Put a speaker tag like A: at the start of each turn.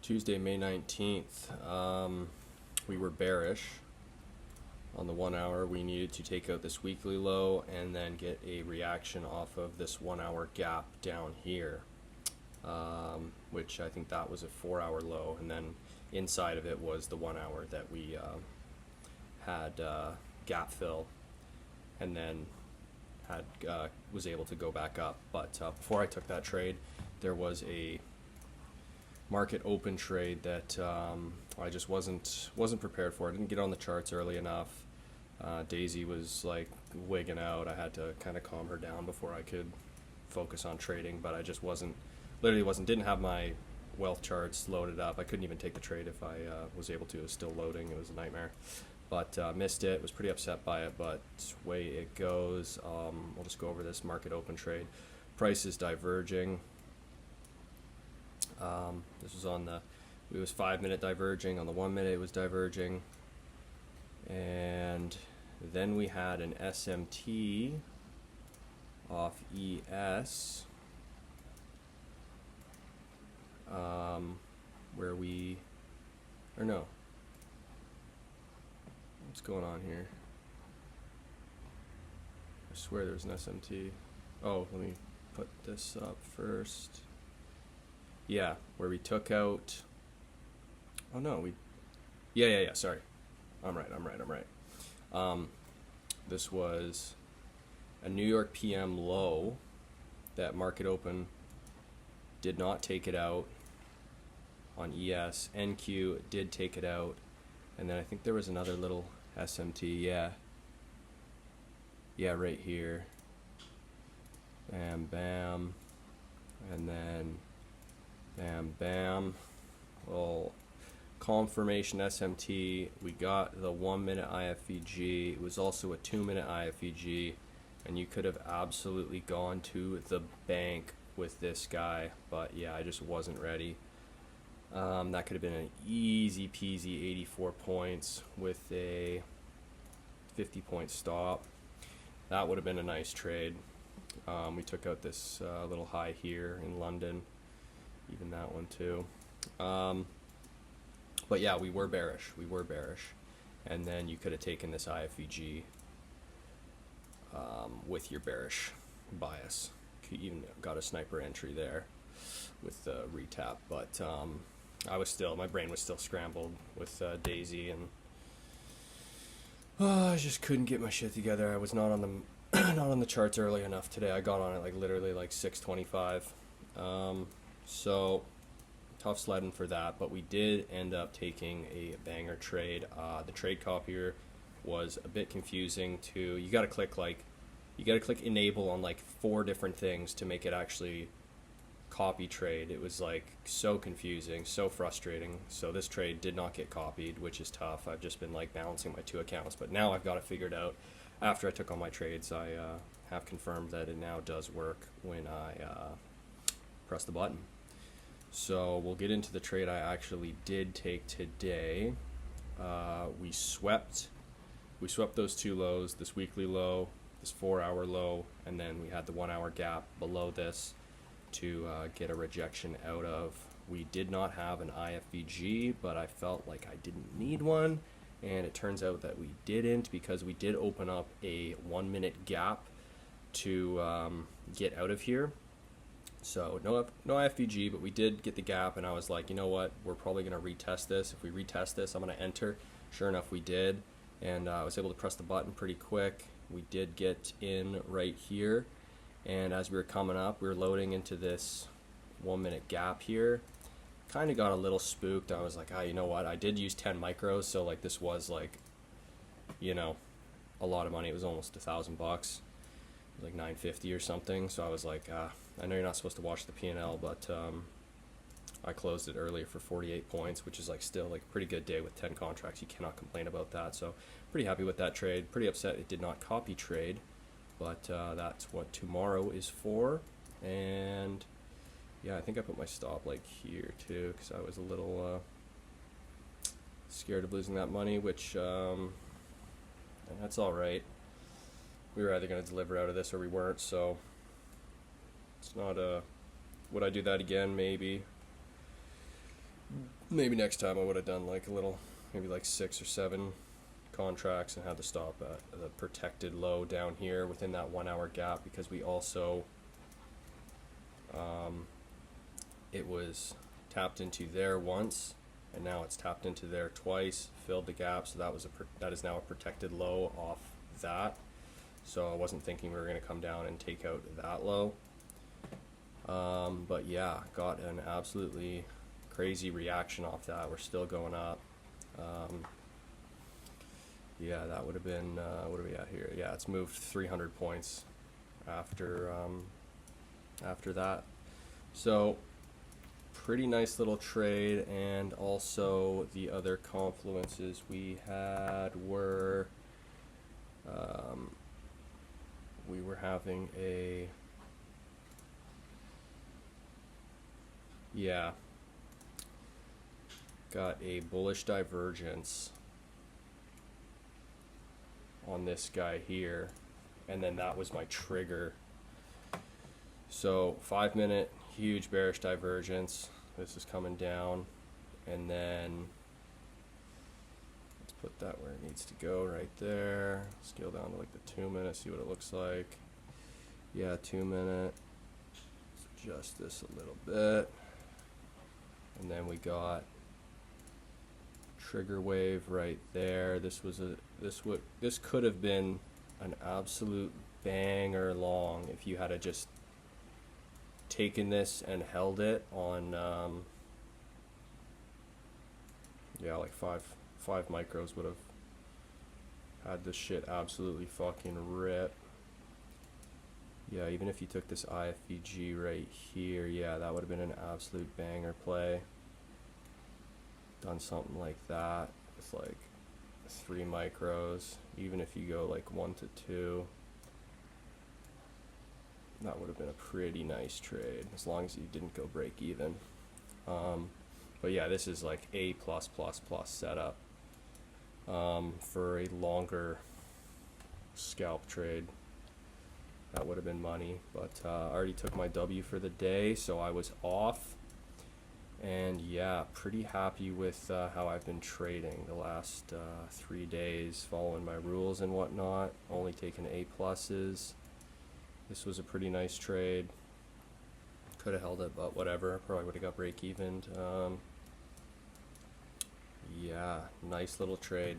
A: Tuesday, May 19th. We were bearish on the 1 hour. We needed to take out this weekly low and then get a reaction off of this 1 hour gap down here, which I think that was a 4 hour low, and then inside of it was the 1 hour that we had gap fill, and then had was able to go back up. But before I took that trade, there was a market open trade that I just wasn't prepared for. I didn't get on the charts early enough. Daisy was like wigging out. I had to kind of calm her down before I could focus on trading, but I just didn't have my wealth charts loaded up. I couldn't even take the trade if I was able to. It was still loading. It was a nightmare. But missed it. Was pretty upset by it, but way it goes. We'll just go over this market open trade. Price is diverging. This was on the, it was 5 minute diverging. On the 1 minute it was diverging, and then we had an SMT off ES, where we, or no, what's going on here? I swear there's an SMT. Oh, let me put this up first. Yeah, where we took out, oh no, yeah, sorry. I'm right. This was a New York PM low that market open did not take it out on ES. NQ did take it out, and then I think there was another little SMT, yeah, right here. Bam, bam, and then bam, bam. Well, confirmation SMT. We got the 1 minute ifvg. It was also a 2 minute ifvg, and you could have absolutely gone to the bank with this guy, but yeah, I just wasn't ready. That could have been an easy peasy 84 points with a 50 point stop. That would have been a nice trade. We took out this little high here in London, even that one too. But yeah, we were bearish, and then you could have taken this ifvg with your bearish bias. Could even got a sniper entry there with the retap, but my brain was still scrambled with Daisy, and I just couldn't get my shit together. I was not on the not on the charts early enough today. I got on it like literally like 6:25. So tough sledding for that, but we did end up taking a banger trade. The trade copier was a bit confusing too. You got to click enable on like 4 different things to make it actually copy trade. It was like so confusing, so frustrating. So this trade did not get copied, which is tough. I've just been like balancing my 2 accounts, but now I've got it figured out. After I took all my trades, I have confirmed that it now does work when I press the button. So we'll get into the trade I actually did take today. We swept those 2 lows, this weekly low, this 4 hour low, and then we had the 1 hour gap below this to get a rejection out of. We did not have an ifvg, but I felt like I didn't need one, and it turns out that we didn't, because we did open up a 1 minute gap to get out of here. So no ifvg, but we did get the gap, and I was like, you know what, we're probably going to retest this. If we retest this, I'm going to enter. Sure enough, we did, and I was able to press the button pretty quick. We did get in right here, and as we were coming up, we were loading into this 1 minute gap here. Kind of got a little spooked. I was like, you know what, I did use 10 micros, so like this was like, you know, a lot of money. It was almost $1,000 bucks, like 950 or something. So I was like, I know you're not supposed to watch the P&L, but I closed it earlier for 48 points, which is like still like a pretty good day with 10 contracts. You cannot complain about that. So pretty happy with that trade. Pretty upset it did not copy trade, but that's what tomorrow is for. And yeah, I think I put my stop like here too, because I was a little scared of losing that money, which that's all right. We were either going to deliver out of this or we weren't, so it's not would I do that again? Maybe. Maybe next time I would have done like a little, maybe like 6 or 7 contracts and had to stop at the protected low down here within that 1 hour gap, because we also it was tapped into there once and now it's tapped into there twice, filled the gap, so that is now a protected low off that. So I wasn't thinking we were going to come down and take out that low, but yeah, got an absolutely crazy reaction off that. We're still going up. Yeah, that would have been what are we at here? Yeah, it's moved 300 points after that. So pretty nice little trade. And also the other confluences we had were we were having got a bullish divergence on this guy here, and then that was my trigger. So 5 minute huge bearish divergence, this is coming down, and then let's put that where it needs to go, right there. Scale down to like the 2 minute, see what it looks like. Yeah, 2 minute, let's adjust this a little bit, and then we got trigger wave right there. This could have been an absolute banger long if you had just taken this and held it on yeah, like five micros would have had this shit absolutely fucking rip. Yeah, even if you took this ifvg right here, yeah, that would have been an absolute banger play. Done something like that with like 3 micros, even if you go like 1 to 2, that would have been a pretty nice trade, as long as you didn't go break even. But yeah, this is like a plus setup for a longer scalp trade. That would have been money, but I already took my W for the day, so I was off. And yeah, pretty happy with how I've been trading the last 3 days, following my rules and whatnot, only taking A pluses. This was a pretty nice trade. Could have held it, but whatever, probably would have got break even. Yeah, nice little trade.